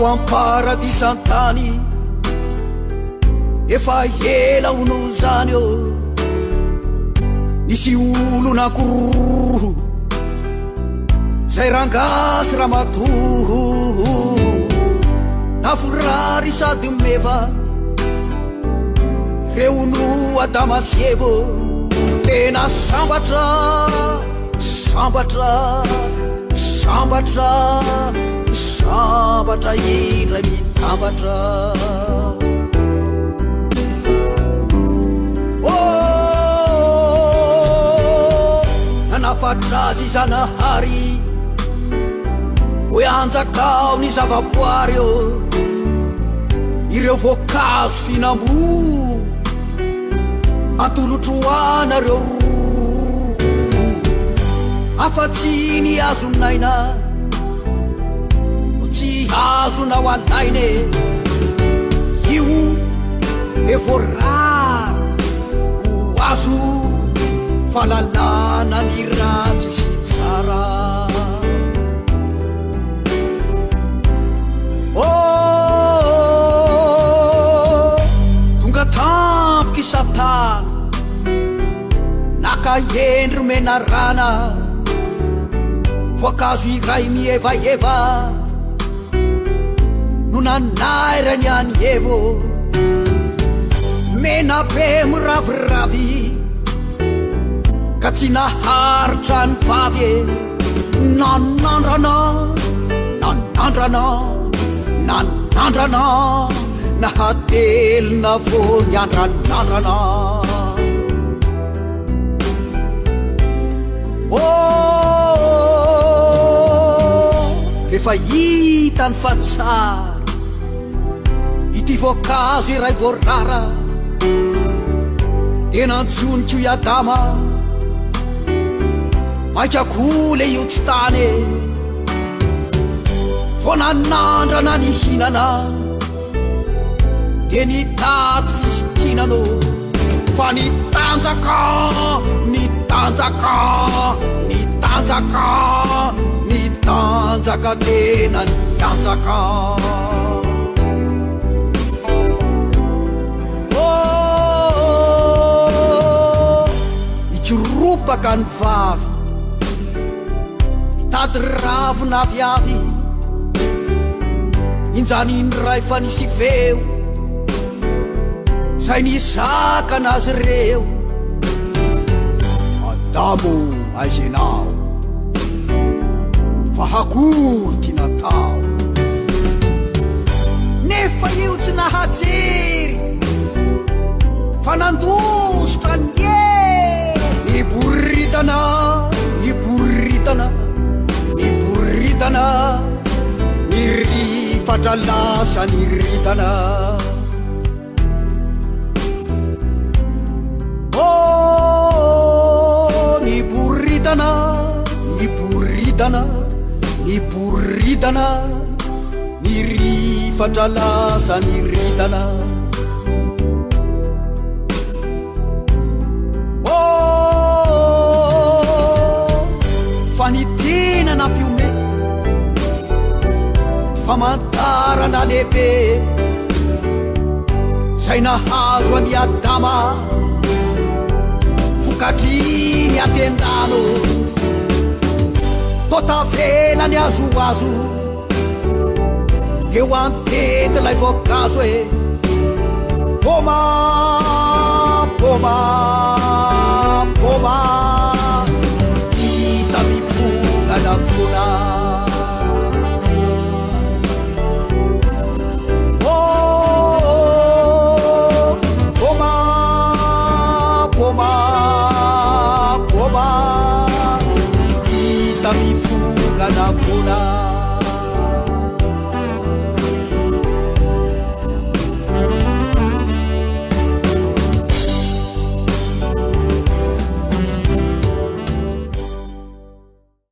ao amparadisantany efa ela ono zany o nisy olo nakororo zay rangasy raha matoho naforary sady meva reono Adama sevo tena sambatra sambatra sambatra sambatra indray mitambatra nanafatrazy zanahary hoe anjakao ny zavaboary o ireo voankazo finambo atolotroanareo afa-tsy ny azonaina tsy azonao alaine io evoarary ho azo fahalalana ny ratsy sy tsara tonga tampoky satana naka endro menarana voankazo iray mievaeva no nanairany any evo mena be miraviravy ka tsy naharitra ny vavy nanandrana nanandrana nanandrana nahatelona vo niandranandrana rehefa hitany fa tsara ity voankazo iray voarara tena antsoniko i Adama maikakole io tsy tane vo nanandrana ny hinana de nitato fisikinano fa nitanjaka nitanjaka nitanjaka nitanjaka tena nitanjaka ikiropaka ny vavy mitady ravina aviavy injany indray fa nisy feo zay nisaka anazy reo Adamo aizenao fa hakory ty natao nefa io tsy nahajery fa nandositra ny niboritana niboritana niboritana nirifatra lasa niritana niboritana niboritana niboritana nirifatra lasa niritana fa ny tena nampiome famantarana lehibe zay nahazo any Adama vokatriny atendano totavelany azoazo eo antety lay voankazo e poma poma poma hita mifongana vona poma poma poma hita mifongana vona